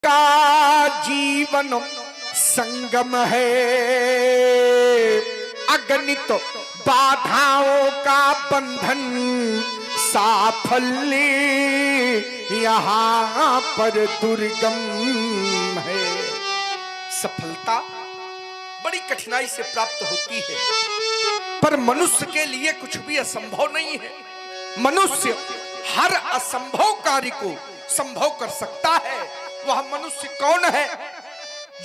का जीवन संगम है, अगणित बाधाओं का बंधन साफल्य यहाँ पर दुर्गम है। सफलता बड़ी कठिनाई से प्राप्त होती है, पर मनुष्य के लिए कुछ भी असंभव नहीं है। मनुष्य हर असंभव कार्य को संभव कर सकता है। वह मनुष्य कौन है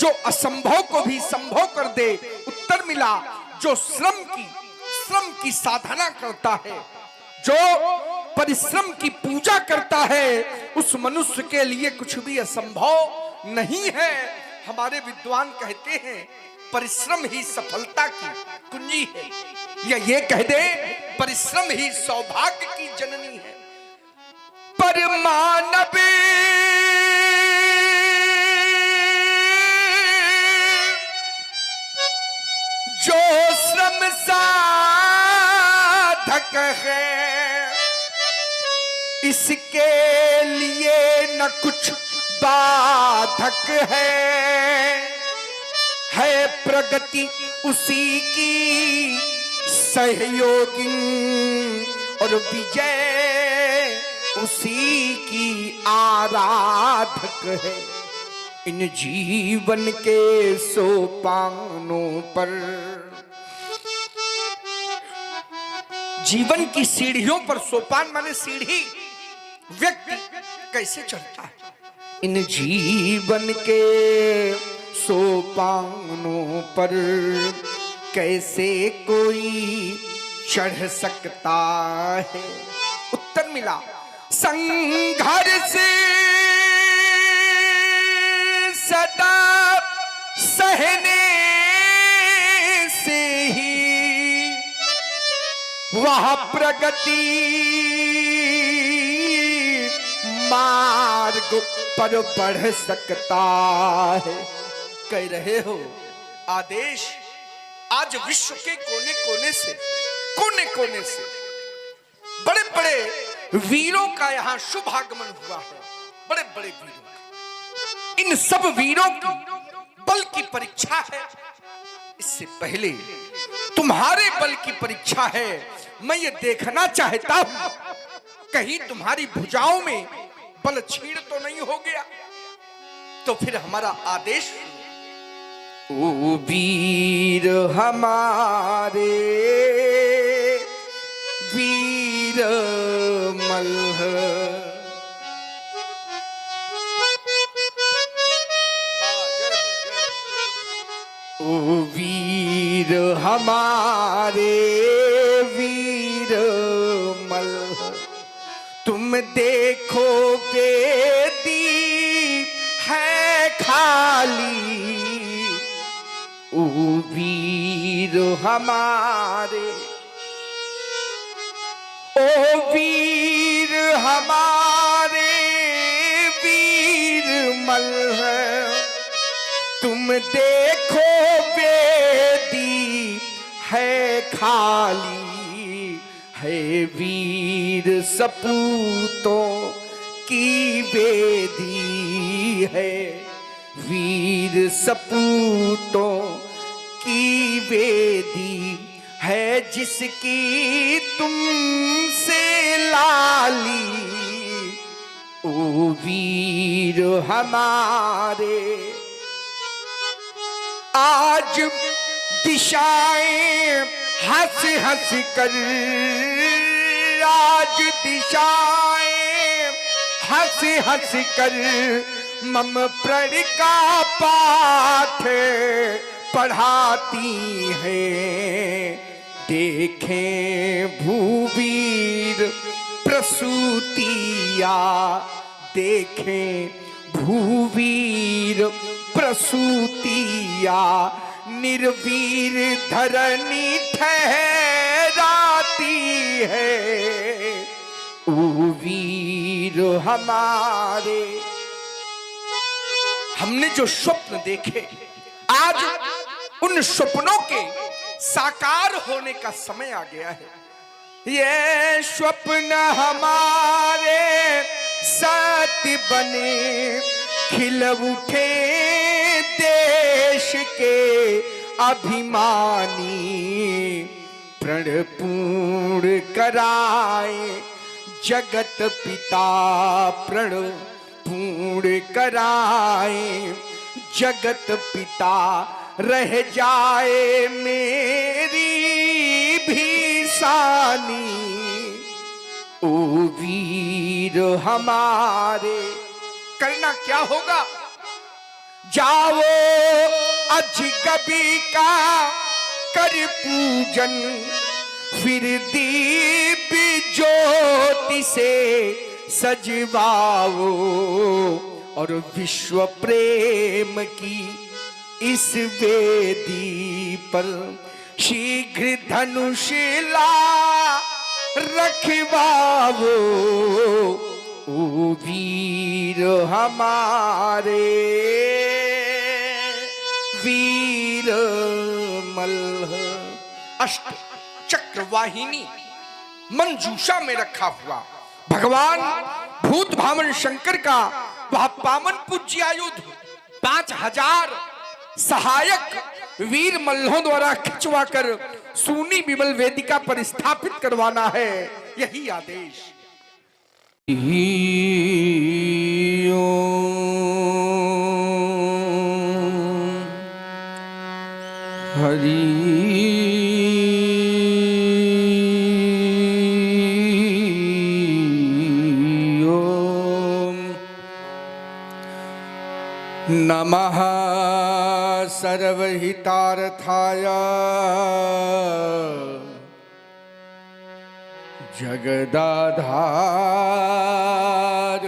जो असंभव को भी संभव कर दे? उत्तर मिला, जो श्रम की साधना करता है, जो परिश्रम की पूजा करता है, उस मनुष्य के लिए कुछ भी असंभव नहीं है। हमारे विद्वान कहते हैं परिश्रम ही सफलता की कुंजी है, या ये कह दे परिश्रम ही सौभाग्य की जननी है। पर मानव जो श्रम साधक है, इसके लिए न कुछ बाधक है प्रगति उसी की सहयोगी और विजय उसी की आराधक है। इन जीवन के सोपानों पर, जीवन की सीढ़ियों पर, सोपान माने सीढ़ी, व्यक्ति कैसे चढ़ता है? इन जीवन के सोपानों पर कैसे कोई चढ़ सकता है? उत्तर मिला, संघर्ष सदा सहने से ही वह प्रगति मार्ग पर बढ़ सकता है। कह रहे हो आदेश, आज विश्व के कोने कोने से बड़े बड़े वीरों का यहाँ शुभ आगमन हुआ है। बड़े बड़े वीरों का, इन सब वीरों की बल की परीक्षा है। इससे पहले तुम्हारे बल की परीक्षा है। मैं ये देखना चाहता हूं कहीं तुम्हारी भुजाओं में बल छीड़ तो नहीं हो गया। तो फिर हमारा आदेश, ओ वीर हमारे वीर मल्ह, ओ वीर हमारे वीर मल्ह, तुम देखोगे दीप है खाली, ओ वीर हमारे, ओ वीर हमारे वीर मल्ह, तुम देखो वेदी है खाली, है वीर सपूतों की वेदी है, वीर सपूतों की वेदी है, जिसकी तुमसे लाली, ओ वीर हमारे। आज दिशाएं हंस हंस कर, आज दिशाएं हंस हंस कर मम प्रण का पाठ पढ़ाती हैं। देखें भूवीर प्रसूतिया, देखें भूवीर प्रसूतिया, निर्वीर धरनी ठहराती है, ओ वीर हमारे। हमने जो स्वप्न देखे, आज उन स्वप्नों के साकार होने का समय आ गया है। ये स्वप्न हमारे सत्य बने, खिल उठे देश के अभिमानी, प्रण पूर्ण कराए जगत पिता, प्रण पूर्ण कराए जगत पिता, रह जाए मेरी भी सानी, ओ वीर हमारे। करना क्या होगा? जाओ अजगबी का कर पूजन, फिर दीप ज्योति से सजवाओ, और विश्व प्रेम की इस वेदी पर शीघ्र धनुषिला रखवाओ, ओ वीर हमारे, वीर मल्ह। अष्ट चक्र वाहिनी मंजूषा में रखा हुआ भगवान भूत भावन शंकर का वह पावन पूज्य आयुध 5000 सहायक वीर मल्लों द्वारा खिंचवा कर सूनी विमल वेदिका पर स्थापित करवाना है, यही आदेश। हरि नमः सर्वहितार्थाय जगदाधार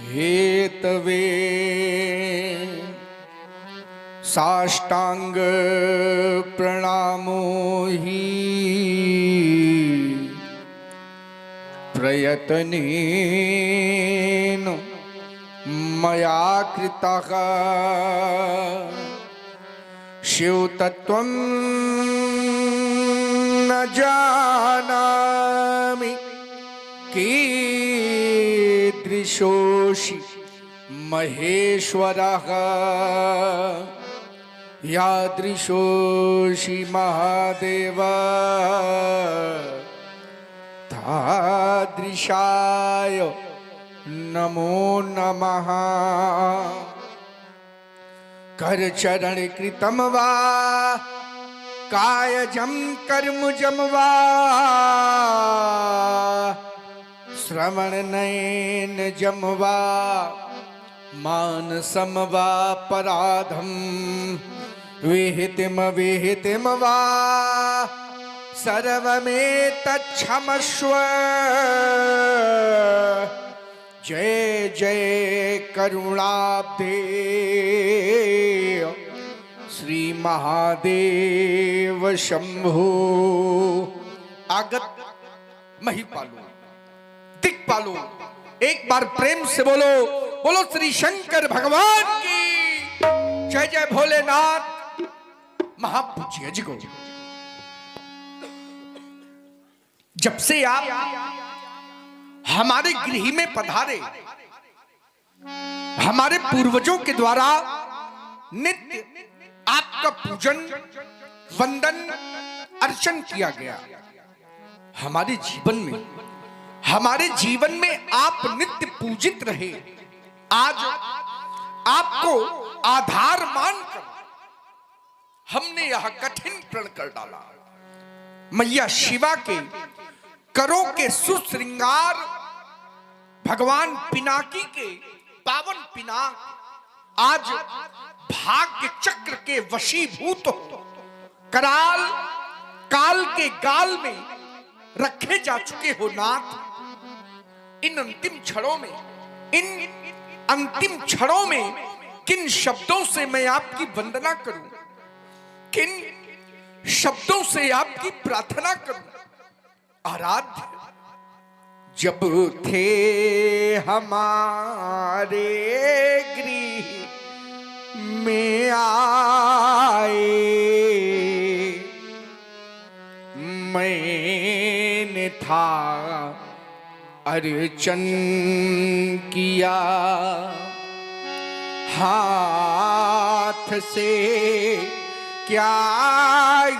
हेतवे, साष्टांग प्रणामो हि प्रयत्नेन मया कृतः, शिव तत्त्वं न जानामि कीदृशोऽसि महेश्वरः, यादृशोऽसि महादेव, तादृशाय नमो नमः। कर चरण कृतम वा कायजम कर्मजम वा, श्रवण नयन जम वा मानसम वा पराधम, विहितिम विहितिम वा सर्वमेतच्छमस्व। जय जय करुणाब्धे श्री महादेव शंभो। आगत महिपालो दिक्पालो, एक बार प्रेम से बोलो, बोलो श्री शंकर भगवान की जय। जय भोलेनाथ महापूज्य जी को। जब से आप हमारे गृह में पधारे, हमारे पूर्वजों के द्वारा नित्य आपका पूजन वंदन अर्चन किया गया। हमारे जीवन में आप नित्य पूजित रहे। आज आपको आधार मानकर हमने यह कठिन प्रण कर डाला। मैया शिवा के करों के सुश्रृंगार, भगवान पिनाकी के पावन पिनाक आज भाग्य चक्र के वशीभूत हो कराल काल के गाल में रखे जा चुके हो नाथ। इन अंतिम क्षणों में किन शब्दों से मैं आपकी वंदना करूं, किन शब्दों से आपकी प्रार्थना करूं। आराध्य जब थे हमारे गृह में आए, मैंने था अर्चन किया, हाथ से क्या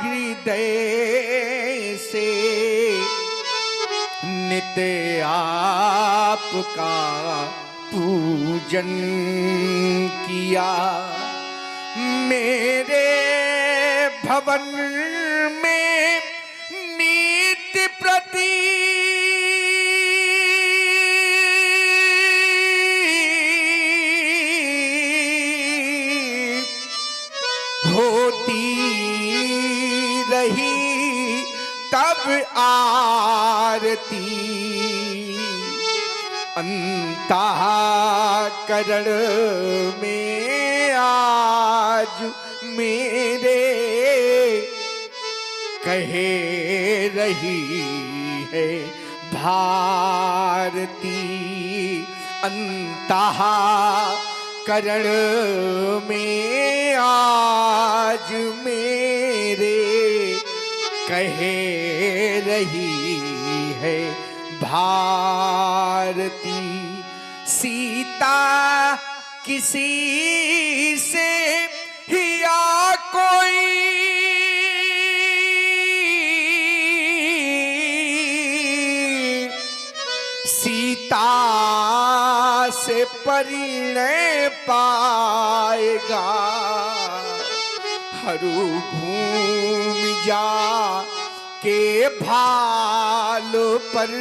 हृदय से नित्य आपका पूजन किया। मेरे भवन में नित्य प्रति होती रही तब आरती। अंतःकरण में आज मेरे कहे रही है भारती। अंतःकरण में आज मेरे कहे रही है भारती। सीता किसी से या कोई सीता से परिणय पाएगा। हरु भूमि जा के भाल पर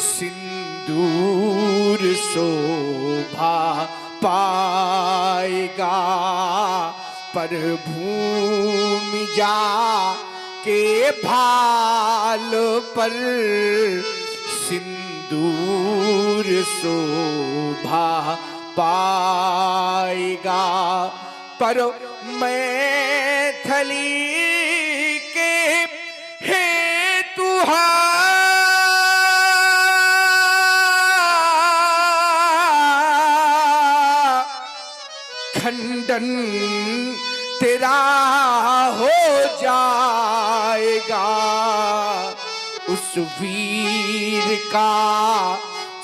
सिंदूर शोभा पाएगा। पर भूमि जा के भाल पर सिंदूर शोभा पाएगा। पर मैथिली के हेतु खंडन तेरा हो जाएगा। उस वीर का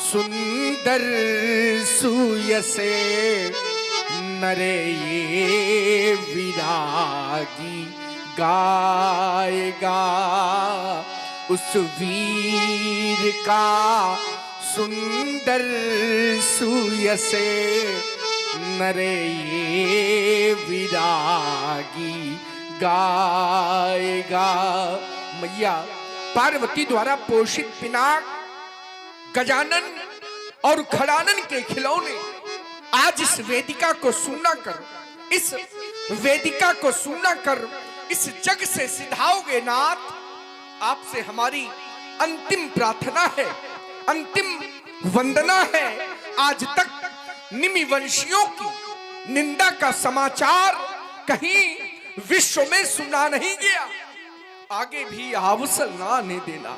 सुंदर सुयसे नरे ये विरागी गाएगा। उस वीर का सुंदर सुयसे नरे ये विरागी गाएगा। मैया पार्वती द्वारा पोषित पिनाक, गजानन और खड़ानन के खिलौने आज इस वेदिका को सुनना कर, इस वेदिका को सुनना कर इस जग से सिधाओगे नाथ। आपसे हमारी अंतिम प्रार्थना है, अंतिम वंदना है। आज तक निमि वंशियों की निंदा का समाचार कहीं विश्व में सुना नहीं गया। आगे भी अवसर ना आने देना।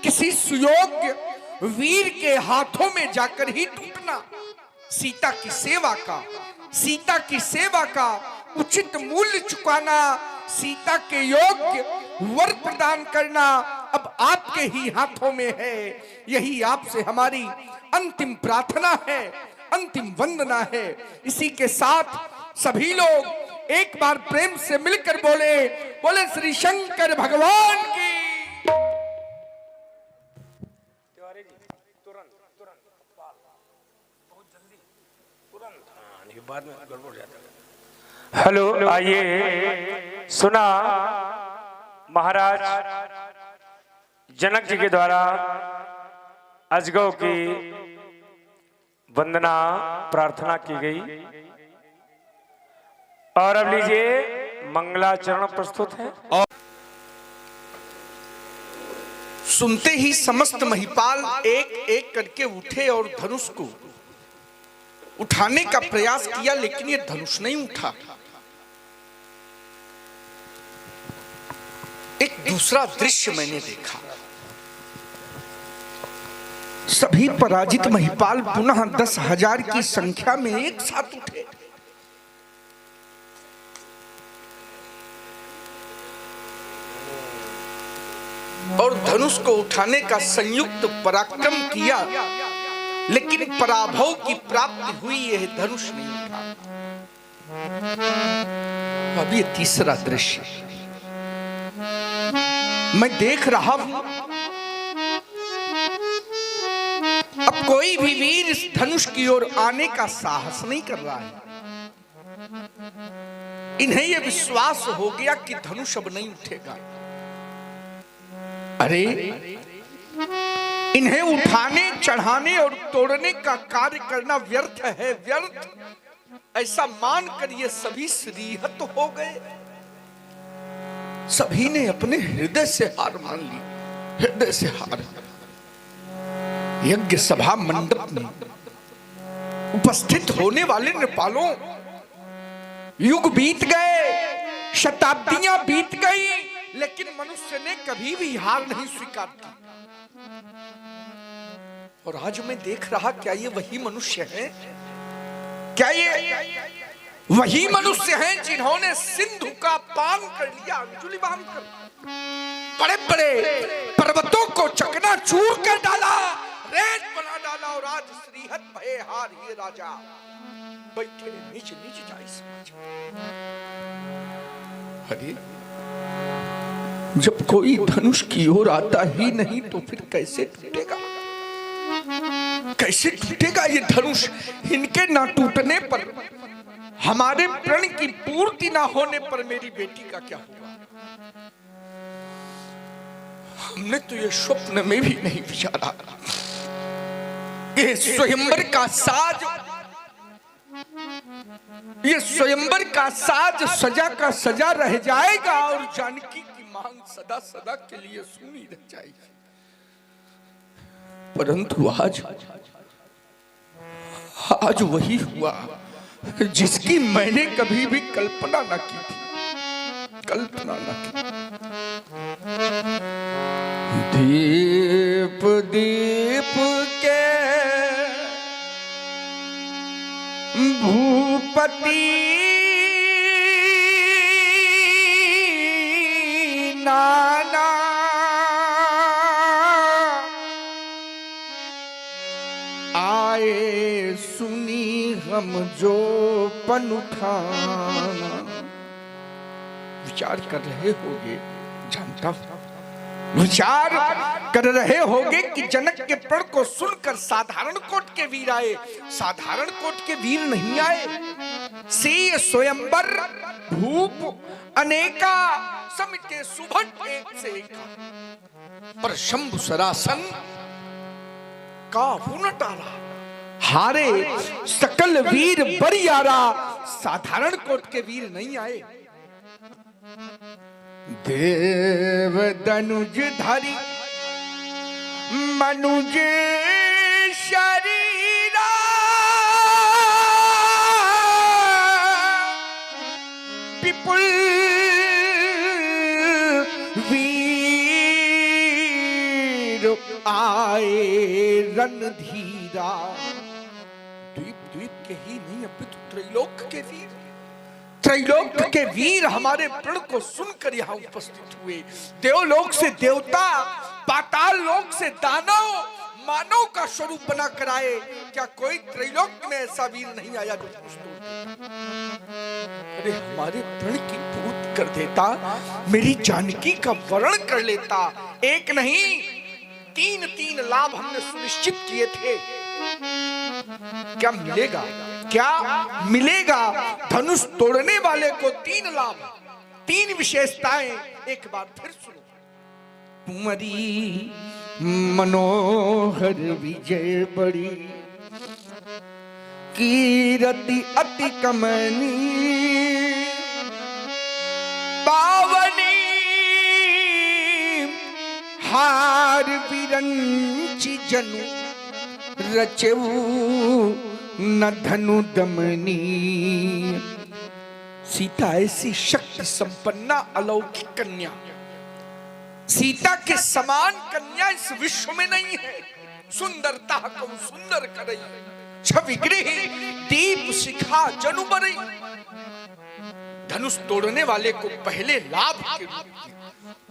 किसी सुयोग्य वीर के हाथों में जाकर ही टूटना। सीता की सेवा का उचित मूल्य चुकाना, सीता के योग्य वर प्रदान करना अब आपके ही हाथों में है। यही आपसे हमारी अंतिम प्रार्थना है, अंतिम वंदना है। इसी के साथ सभी लोग एक बार प्रेम से मिलकर बोले श्री शंकर भगवान की। बाद में गड़बड़ जाता है। हेलो, आइए सुना महाराज जनक जी के द्वारा अजगौ की वंदना प्रार्थना की गई और अब लीजिए मंगलाचरण प्रस्तुत है। और सुनते ही समस्त महिपाल एक एक करके उठे और धनुष को उठाने का प्रयास किया, लेकिन ये धनुष नहीं उठा। एक दूसरा दृश्य मैंने देखा। सभी पराजित महिपाल पुनः 10,000 की संख्या में एक साथ उठे और धनुष को उठाने का संयुक्त पराक्रम किया, लेकिन पराभव की प्राप्ति हुई, यह धनुष नहीं उठा। अब ये तीसरा दृश्य मैं देख रहा हूं। अब कोई भी वीर इस धनुष की ओर आने का साहस नहीं कर रहा है। इन्हें यह विश्वास हो गया कि धनुष अब नहीं उठेगा। अरे इन्हें उठाने, चढ़ाने और तोड़ने का कार्य करना व्यर्थ है, व्यर्थ। ऐसा मानकर ये सभी श्रीहत हो गए। सभी ने अपने हृदय से हार मान ली, हृदय से हार। यज्ञ सभा मंडप में उपस्थित होने वाले नेपालों, युग बीत गए, शताब्दियां बीत गई, लेकिन मनुष्य ने कभी भी हार नहीं स्वीकार की। और आज मैं देख रहा, क्या ये वही मनुष्य हैं? क्या ये वही मनुष्य हैं जिन्होंने सिंधु का पान कर लिया अंजुलि बांधकर, बड़े बड़े पर्वतों को चकनाचूर कर डाला, रेत बना डाला, और आज श्रीहत भये हार ये राजा बैठे नीच नीच जाई समझ। अरे जब कोई धनुष की ओर आता ही नहीं तो फिर कैसे टूटेगा? कैसे टूटेगा ये धनुष? इनके ना टूटने पर, हमारे प्रण की पूर्ति ना होने पर मेरी बेटी का क्या होगा? हमने तो ये स्वप्न में भी नहीं विचारा। ये स्वयंवर का साज, ये स्वयंवर का साज सजा का सजा रह जाएगा, और जानकी की मांग सदा सदा के लिए सुनी रह जाएगी। परंतु आज वही हुआ जिसकी मैंने कभी भी कल्पना न की थी, कल्पना न की। दीप दीप के भूपति नाना आए, सुनी हम जो पन उठाना। विचार कर रहे होगे, जानता हूं, विचार कर रहे होगे कि जनक के प्रण को सुनकर साधारण कोट के वीर आए। साधारण कोट के वीर नहीं आए। सी स्वयंवर भूप अनेका, समिते सुभट एक से एक, पर शंभु सरासन काहू न टाला। हारे सकल वीर बरियारा, साधारण कोट के वीर नहीं आए। देव दनुज धरि मनुज शरीरा, विपुल वीर आए रणधीरा। द्वीप द्वीप के ही नहीं, अपितु त्रैलोक के वीर, त्रैलोक के वीर हमारे प्रण को सुनकर यहाँ उपस्थित हुए। देवलोक से देवता, पाताल लोक से दानव, मानव का स्वरूप बना कर आए। क्या कोई त्रैलोक में ऐसा वीर नहीं आया जो अरे हमारे प्रण की पूर्ति कर देता, मेरी जानकी का वर्ण कर लेता। एक नहीं, तीन तीन लाभ हमने सुनिश्चित किए थे। क्या मिलेगा? क्या मिलेगा? धनुष तोड़ने वाले को तीन लाभ, तीन विशेषताएं। एक बार फिर सुनो। कुंवरी मनोहर विजय बड़ी, कीरति अति कमनी, पावनी हार विरंचि जनु, रचेऊ न धनु दमनी। सीता ऐसी शक्ति संपन्ना अलौकिक कन्या, सीता के समान कन्या इस विश्व में नहीं है। सुंदरता को सुंदर करई, छवि गृह दीप शिखा जनु बरई। धनुष तोड़ने वाले को पहले लाभ के रूप में,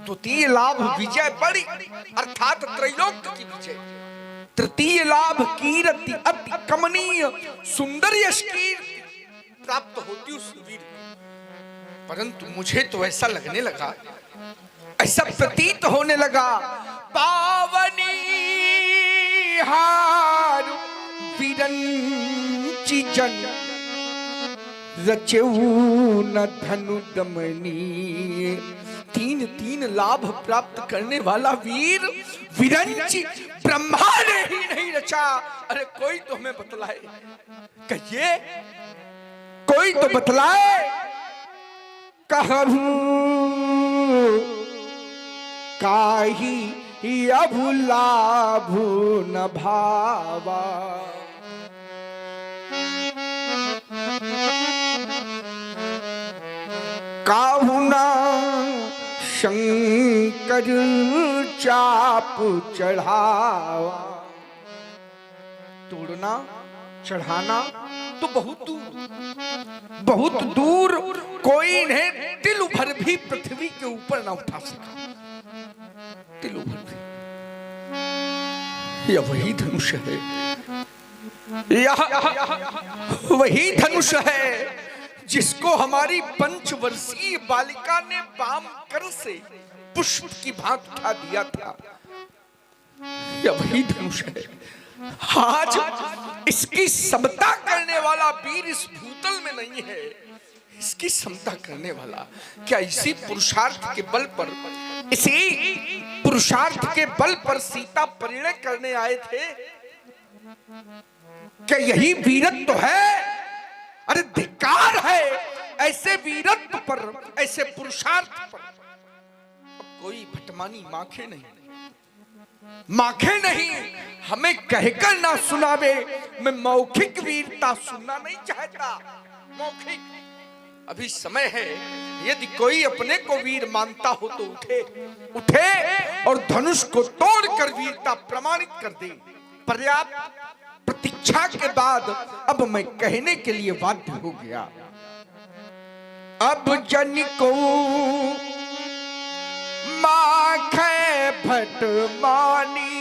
द्वितीय लाभ विजय बड़ी, अर्थात त्रैलोक की विजय। तृतीय लाभ कीर्ति अति कमनीय सुंदर यश कीर्ति प्राप्त होती उस वीर को। परंतु मुझे तो ऐसा लगने लगा, ऐसा प्रतीत होने लगा, पावनी हार विरंची जन रचेऊ न धनु दमनी। तीन तीन लाभ प्राप्त करने वाला वीर विरंची ब्रह्मा ने ही नहीं रचा। अरे कोई तो हमें बतलाए, कहिए कोई तो बतलाए, कहूं काही अभु लाभु न भावा। काहुना शंकर चाप चढ़ावा। तोड़ना चढ़ाना तो बहुत दूर कोई इन्हें तिल भर भी पृथ्वी के ऊपर ना उठा सका। तिल भर भी। यह वही धनुष है, यह वही धनुष है जिसको हमारी पंचवर्षीय बालिका ने वाम कर से पुष्प की भांति उठा दिया था। यह वही धनुष है। आज इसकी समता करने वाला वीर इस भूतल में नहीं है। इसकी समता करने वाला क्या इसी पुरुषार्थ के बल पर, इसी पुरुषार्थ के बल पर सीता परिणय करने आए थे? क्या यही वीरत्व है? अरे धिक्कार है ऐसे वीरत्व पर, ऐसे पुरुषार्थ पर। कोई भटमानी माखे नहीं, हमें कहकर ना सुनावे। मैं मौखिक वीरता सुनना नहीं चाहता। मौखिक अभी समय है, यदि कोई अपने को वीर मानता हो तो उठे और धनुष को तोड़कर वीरता प्रमाणित कर दे। पर्याप्त प्रतीक्षा के बाद अब मैं कहने के लिए बाध्य हो गया। अब जन को माखे भट मानी,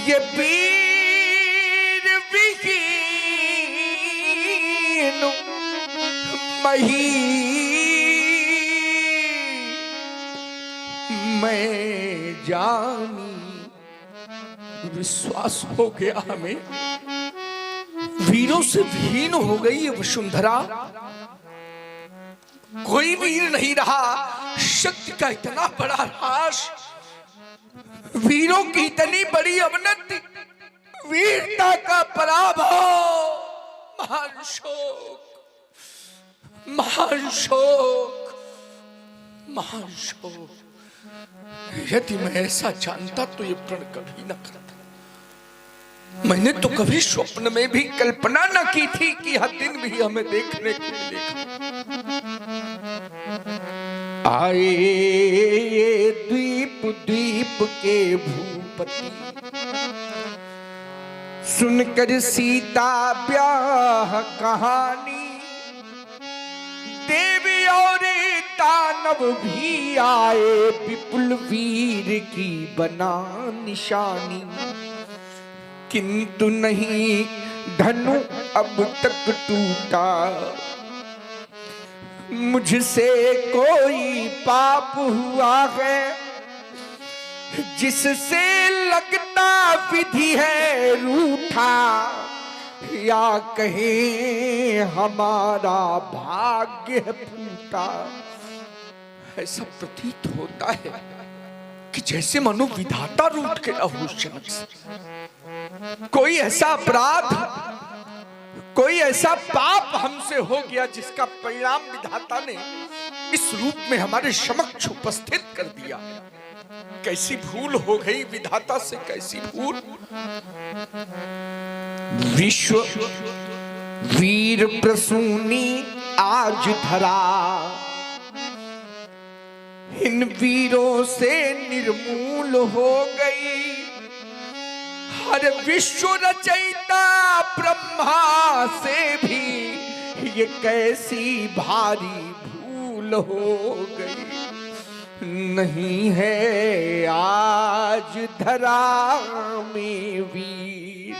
ये वीर विहीन मही मैं जानी। विश्वास हो गया हमें, वीरों से विहीन हो गई ये वसुंधरा। कोई वीर नहीं रहा। शक्ति का इतना बड़ा ह्रास, वीरों की इतनी बड़ी अवनति, वीरता का पराभव, महान शोक, महान शोक, महान शोक। यदि मैं ऐसा जानता तो ये प्रण कभी न करता। मैंने तो कभी स्वप्न में भी कल्पना न की थी कि यह दिन भी हमें देखने को मिलेगा। आए द्वीप द्वीप के भूपति, सुनकर सीता ब्याह कहानी। देवी और दानव भी आए, विपुल वीर की बना निशानी। किंतु नहीं धनु अब तक टूटा, मुझसे कोई पाप हुआ है, जिससे लगता विधि है रूठा, या कहे हमारा भाग्य फूटा। ऐसा प्रतीत होता है कि जैसे मनो विधाता रूठ के अहोशनक से कोई ऐसा अपराध, कोई ऐसा पाप हमसे हो गया जिसका परिणाम विधाता ने इस रूप में हमारे समक्ष उपस्थित कर दिया। कैसी भूल हो गई विधाता से, कैसी भूल। विश्व वीर प्रसूनी आज धरा, इन वीरों से निर्मूल हो गई। हर विश्व रचयिता ब्रह्मा से भी ये कैसी भारी भूल हो गई। नहीं है आज धरा में वीर,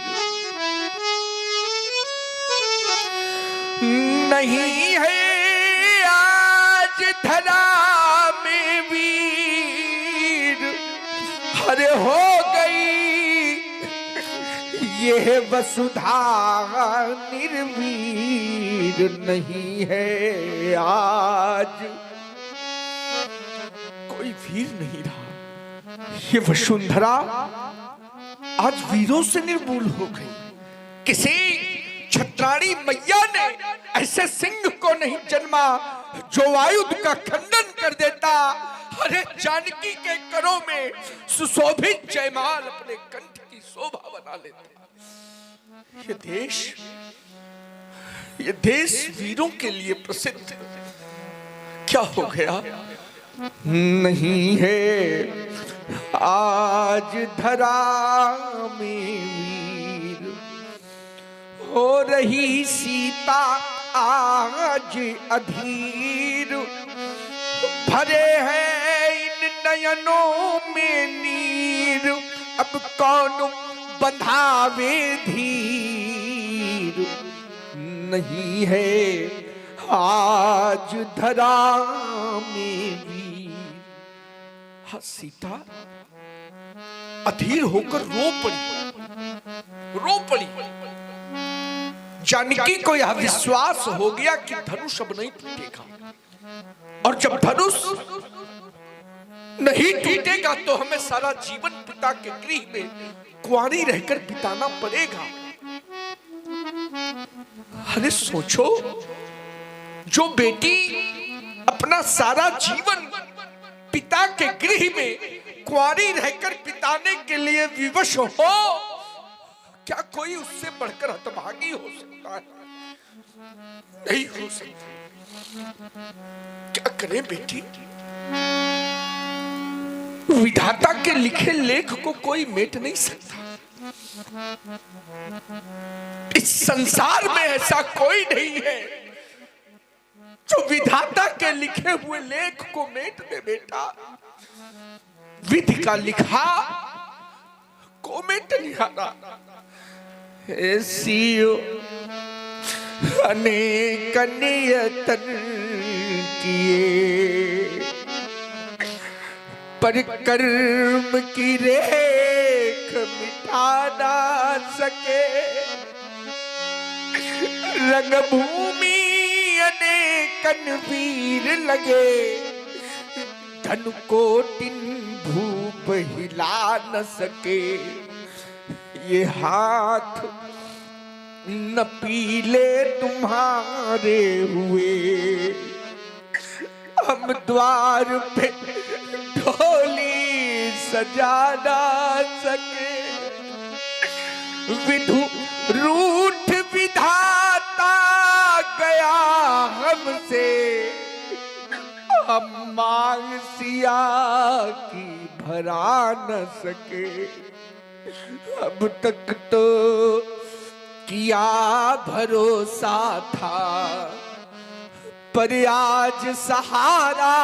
नहीं है आज धरा में वीर। अरे हो गई ये वसुधा निर्वीर, नहीं है आज कोई वीर नहीं रहा। ये वसुंधरा आज वीरों से निर्मूल हो गई। किसी छत्राणी मैया ने ऐसे सिंह को नहीं जन्मा जो आयुध का खंडन कर देता। अरे जानकी के करों में सुशोभित जयमाल अपने कंठ की शोभा बना लेता। ये देश वीरों के लिए प्रसिद्ध क्या हो गया? नहीं है आज धरा में वीर, हो रही सीता आज अधीर। भरे हैं इन नयनों में नीर, अब कौन बंधावे धीर। नहीं है आज धरा में वीर। हाँ, सीता अधीर होकर रो पड़ी। जानकी को यह विश्वास हो गया कि धनुष अब नहीं टूटेगा, और जब धनुष नहीं टूटेगा तो हमें सारा जीवन पिता के गृह में कुंवारी रहकर बिताना पड़ेगा। अरे सोचो, जो बेटी अपना सारा जीवन पिता के गृह में कुंवारी रहकर बिताने के लिए विवश हो, क्या कोई उससे बढ़कर हतभागी हो सकता है? नहीं हो सकता। क्या करें बेटी? विधाता के लिखे लेख को कोई मेट नहीं सकता। इस संसार में ऐसा कोई नहीं है जो विधाता के लिखे हुए लेख को मेट दे। बेटा, विधि का लिखा को मेट नहीं आता। ऐसियो अनेक नियतन किए, पर कर्म की रेख मिटा ना सके। रंगभूमि अनेकन वीर लगे, धन कोटिन भूप हिला न सके। ये हाथ न पीले तुम्हारे हुए, हम द्वार पे ढोली सजा ना सके। विधु रूठ विधाता गया हमसे, हम मांग सिया की भरा न सके। अब तक तो किया भरोसा था, पर आज सहारा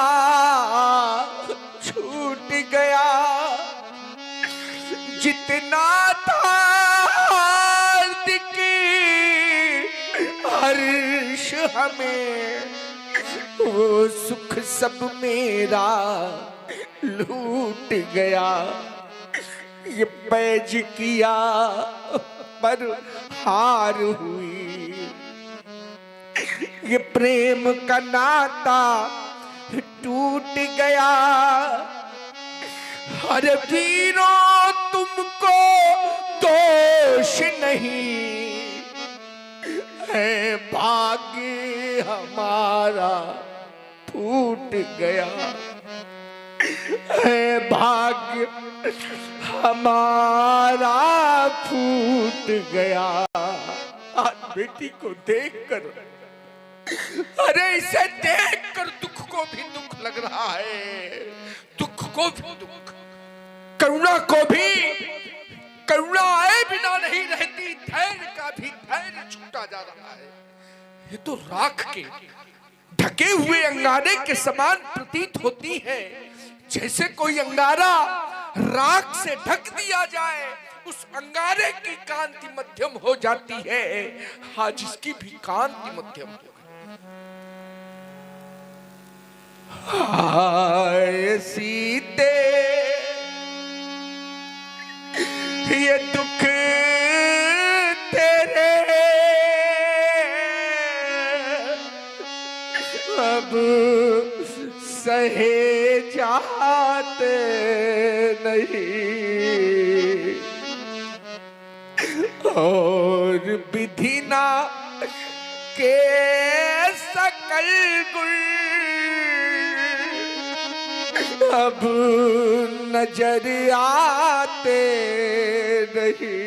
छूट गया। जितना था हार्दिक हर्ष हमें, वो सुख सब मेरा लूट गया। ये पैज किया पर हार हुई, ये प्रेम का नाता टूट गया। अरे वीरों, तुमको दोष नहीं है, भाग्य हमारा फूट गया है, भाग्य हमारा फूट गया। आज बेटी को देखकर, अरे इसे देखकर दुख को भी दुख लग रहा है, दुख को भी दुख, करुणा को भी करुणा आए बिना नहीं रहती, धैर्य का भी धैर्य छूटा जा रहा है। ये तो राख के ढके हुए अंगारे के समान प्रतीत होती है जैसे कोई अंगारा राख से ढक दिया जाए, उस अंगारे की कांति मध्यम हो जाती है। आज इसकी भी कांति मध्यम हो गई। हाय सीते ये दुख तेरे अब सहे जाते नहीं, और विधि ना के सकल गुण अब नजर आते नहीं।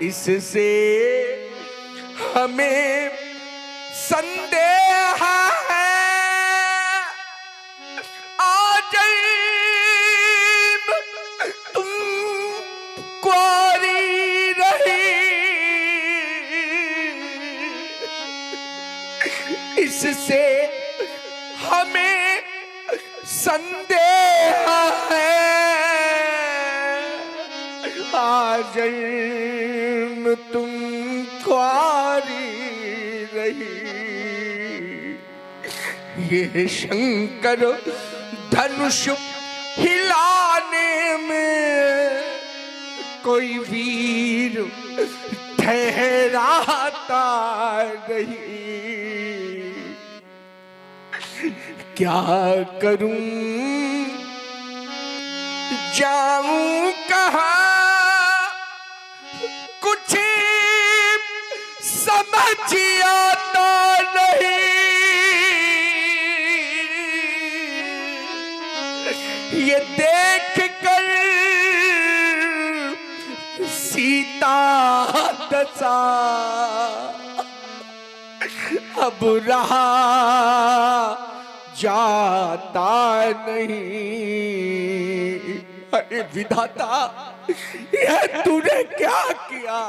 इससे हमें संदेह है आज तुम कुंवारी रही, इससे हमें संदेह है आज तुम कुंवारी रही। ये शंकर धनुष हिलाने में कोई वीर ठहराता नहीं। क्या करूं जाऊं कहां कुछ समझ आता नहीं। ये देख कर सीता दशा अब रहा जाता नहीं। अरे विधाता, यह तूने क्या किया?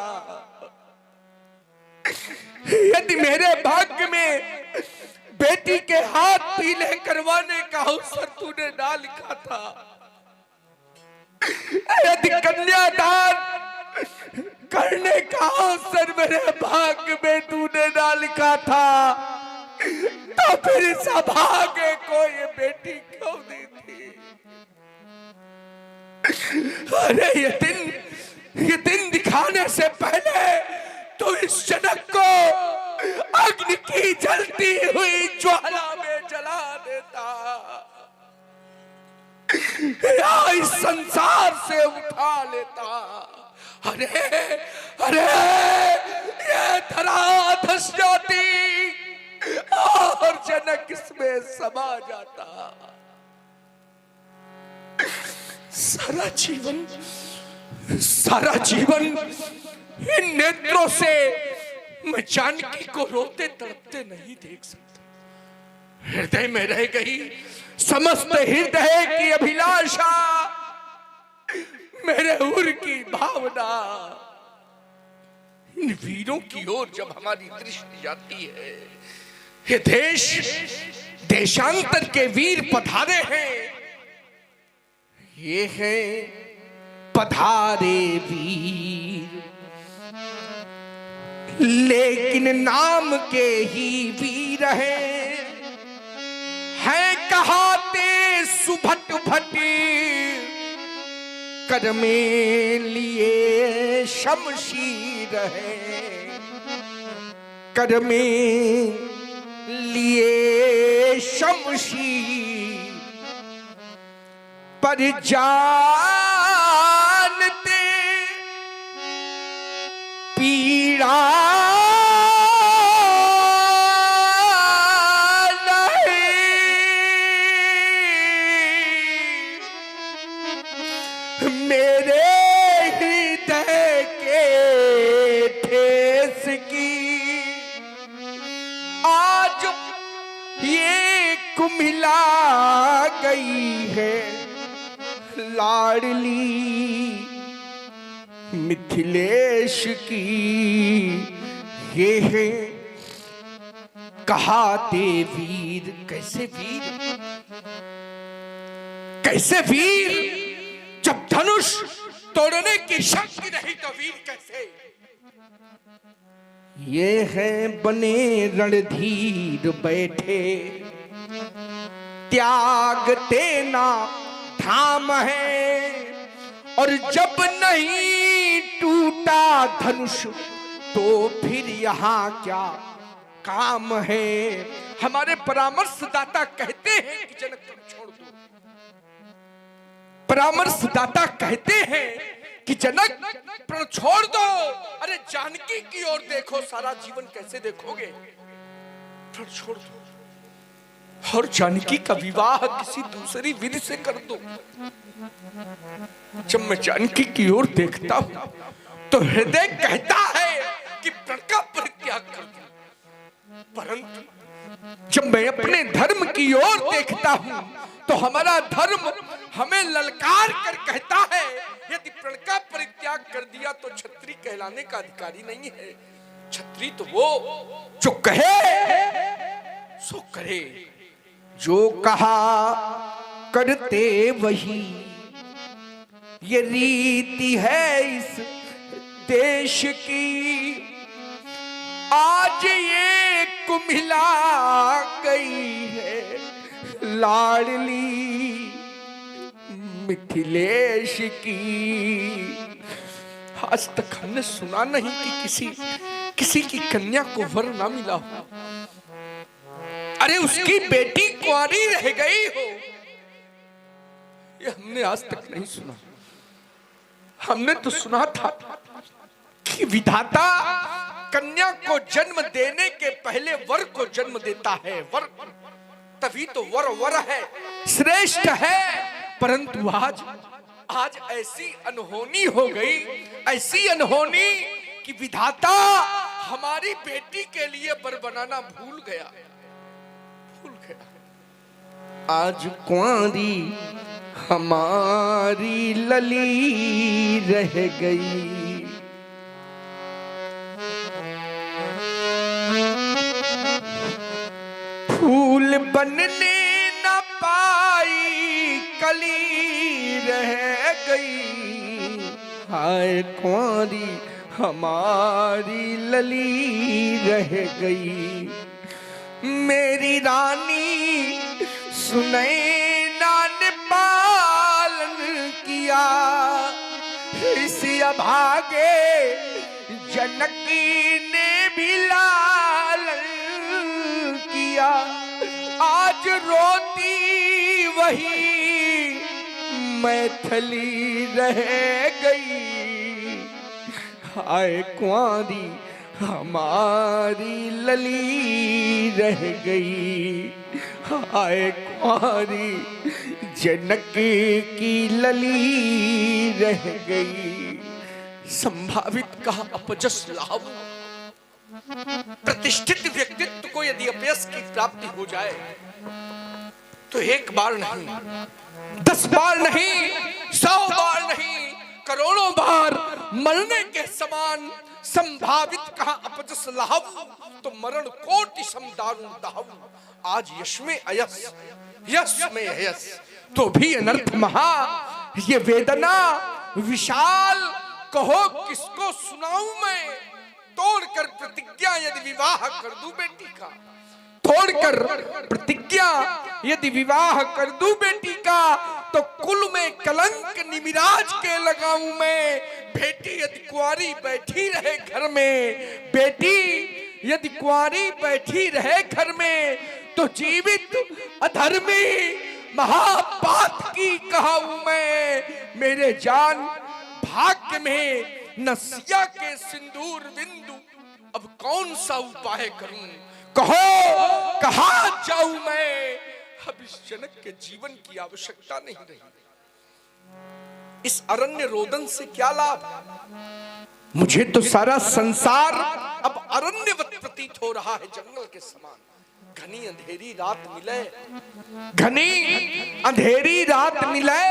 यदि मेरे भाग्य में बेटी के हाथ पीले करवाने का अवसर तूने ना लिखा था, यदि कन्यादान करने का अवसर मेरे भाग्य में तूने ना लिखा था, तो फिर इस अभागे को ये बेटी क्यों दी थी? अरे ये दिन दिखाने से पहले तो इस जनक को अग्नि की जलती हुई ज्वाला में जला देता, या इस संसार से उठा लेता। अरे अरे ये धरा धस जाती और जनक इसमें समा जाता। सारा जीवन इन नेत्रों से मैं जानकी को रोते तड़पते नहीं देख सकता। हृदय में रह गई समस्त हृदय की अभिलाषा, मेरे उर की भावना। इन वीरों की ओर जब हमारी दृष्टि जाती है, ये देशांतर के वीर पधारे हैं। ये हैं पधारे वीर, लेकिन नाम के ही वीर हैं। कहाते सुभट भटी कर में लिए शमशीर है, कर में लिए शमशीर पर जानते पीड़ा नहीं। मेरे हृदय के ठेस की आज ये कुमिला गई है। लाडली मिथिलेश की ये है कहाते वीर। कैसे वीर? कैसे वीर, जब धनुष तोड़ने की शक्ति नहीं तो वीर कैसे। ये है बने रणधीर बैठे, त्यागते ना धाम है, और जब नहीं टूटा धनुष तो फिर यहाँ क्या काम है। हमारे परामर्शदाता कहते हैं कि जनक तुम छोड़ दो। परामर्शदाता कहते हैं कि जनक प्रण छोड़ दो। अरे जानकी की ओर देखो, सारा जीवन कैसे देखोगे। प्रण छोड़ दो और जानकी का विवाह किसी दूसरी वीर से कर दो। जब मैं जानकी की ओर देखता हूं तो हृदय कहता है कि प्रण का परित्याग कर दो, परंतु जब मैं अपने धर्म की ओर देखता हूं तो हमारा धर्म हमें ललकार कर कहता है, यदि प्रण का परित्याग कर दिया तो क्षत्रिय कहलाने का अधिकारी नहीं है। क्षत्रिय तो वो जो कहे सो करे, जो कहा करते वही, ये रीति है इस देश की। आज ये कुम्हिला गई है लाडली मिथिलेश की। आज तक हमने सुना नहीं कि किसी की कन्या को वर ना मिला हो। अरे उसकी बेटी कुंवारी रह गई हो, ये हमने आज तक नहीं सुना। हमने तो सुना था कि विधाता कन्या को जन्म देने के पहले वर को जन्म देता है। वर तभी तो वर वर है, श्रेष्ठ है। परंतु आज ऐसी अनहोनी हो गई, ऐसी अनहोनी कि विधाता हमारी बेटी के लिए वर बनाना भूल गया। आज कुंवारी हमारी लली रह गई। फूल बनने न पाई कली रह गई। हाय कुंवारी हमारी लली रह गई। मेरी रानी सुनैना ने पालन किया, इस अभागे जनकी ने भी लालन किया। आज रोती वही मैथिली रह गई। हाय कुंवारी हमारी लली रह गई। हाय कुंवारी जनक की लली रह गई। संभावित का अपजस लाभ। प्रतिष्ठित व्यक्तित्व को यदि अपयश की प्राप्ति हो जाए तो एक बार नहीं, 10 बार नहीं, 100 बार नहीं, करोड़ों बार मरने के समान संभावित कहा अपजस लाभ। तो मरण कोटि सम दारुण दाहु। आज यश में अयस, यश में अयस, तो भी अनर्थ महा। ये वेदना विशाल कहो किसको सुनाऊं मैं। तोड़कर प्रतिज्ञा यदि विवाह कर दूं बेटी का, तोड़कर प्रतिज्ञा यदि विवाह कर दूं बेटी का, तो कुल में कलंक निमिराज के लगाऊं मैं। बेटी यदि कुंवारी बैठी रहे घर में, बेटी यदि कुंवारी बैठी रहे घर में, तो जीवित अधर्मी महापात की कहाऊं मैं। मेरे जान भाग्य में नसिया के सिंदूर बिंदु, अब कौन सा उपाय करूं। कहो कहां जाऊं मैं। अब इस जनक के जीवन की आवश्यकता नहीं रही। इस अरण्य रोदन से क्या लाभ। मुझे तो सारा संसार अब अरण्यवत प्रतीत हो रहा है, जंगल के समान। घनी अंधेरी रात मिले, घनी अंधेरी रात मिले,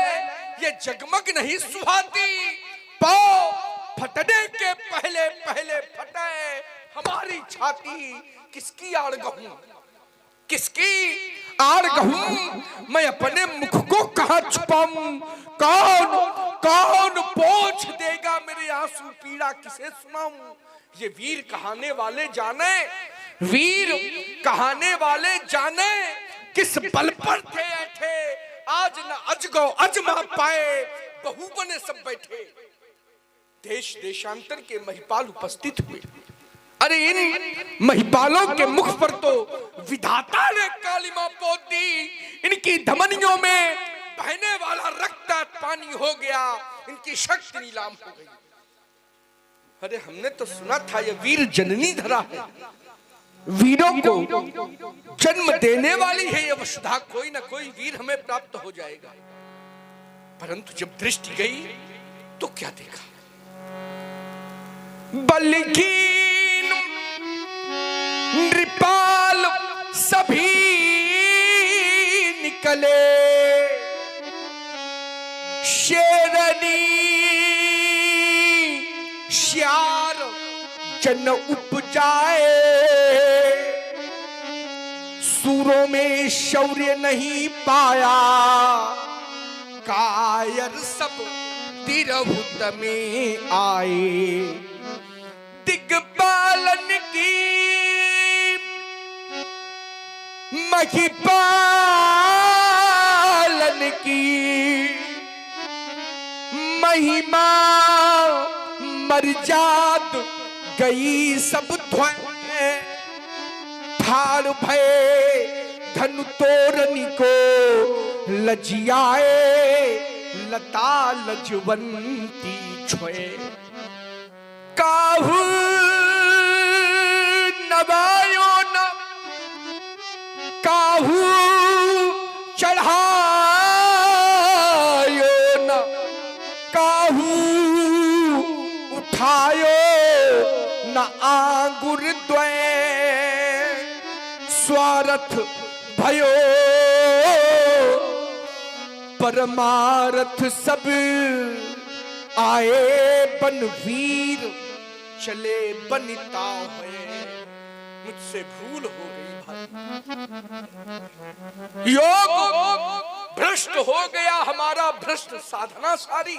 ये जगमग नहीं सुहाती। पाओ फटने के पहले पहले फटे हमारी छाती। किसकी आड़ गहूं, किसकी आड़ कहूं मैं अपने मुख को कहां छुपाऊं। कौन कौन पोंछ देगा मेरे आंसू पीड़ा किसे सुनाऊं। ये वीर कहाने वाले जाने, वीर कहाने वाले जाने किस बल पर थे ऐठे। आज न अजगो अजमा पाए बहु बने सब बैठे। देश देशांतर के महिपाल उपस्थित हुए। अरे इन महिपालों के मुख पर तो विधाता ने कालिमा पोत दी। इनकी धमनियों में बहने वाला रक्त पानी हो गया, इनकी शक्ति नीलाम हो गई। अरे हमने तो सुना था ये वीर जननी धरा है, वीरों को जन्म देने वाली है ये वसुधा। कोई ना कोई वीर हमें प्राप्त हो जाएगा। परंतु जब दृष्टि गई तो क्या देखा। बलकीन नृपाल सभी निकले, शेरनी श्यार जन उपजाए। सूरों में शौर्य नहीं पाया, कायर सब तिरहुत में आए। दिग्पालन की महिपालन की महिमा मर्याद गई सब ध्वय। ठाड़ भय धनु तोरनी को लजियाए, लता लजवंती छोए। काहू नवायो न काहू चढ़ायो न, काहू उठायो न आंगुर द्वय। स्वार्थ भयो परमार्थ सब आए। बनवीर चले बनिता हुए, मुझसे भूल हो गई भाई। योग भ्रष्ट हो गया हमारा, भ्रष्ट साधना सारी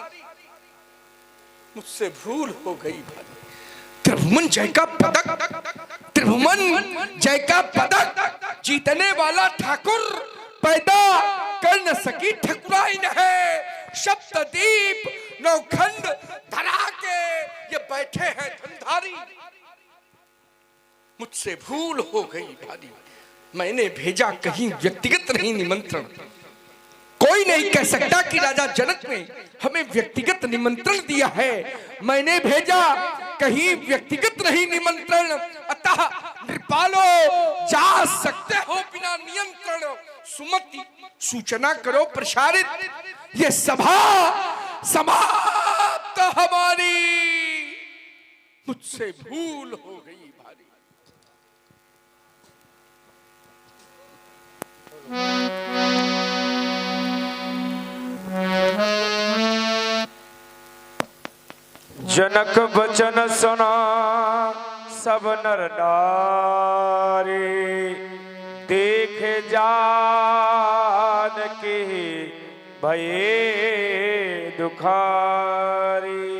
मुझसे भूल हो गई भाई। त्रिभुवन जय का पदक, त्रिभुवन जय का पदक जीतने वाला ठाकुर पैदा कर न सकी ठकुराइन है। सप्तदीप नौखंड धरा के ये बैठे हैं धनधारी। मुझसे भूल हो गई भारी। मैंने भेजा कहीं व्यक्तिगत नहीं निमंत्रण। कोई नहीं कह सकता कि राजा जनक ने हमें व्यक्तिगत निमंत्रण दिया है। मैंने भेजा कहीं व्यक्तिगत नहीं निमंत्रण। अतः नृपालो जा सकते हो बिना नियंत्रण। सुमति सूचना करो प्रसारित, ये सभा समाप्त हमारी। मुझसे भूल हो गई भारी। जनक वचन सुना सब नर नारी। देख जान के भये दुखारी।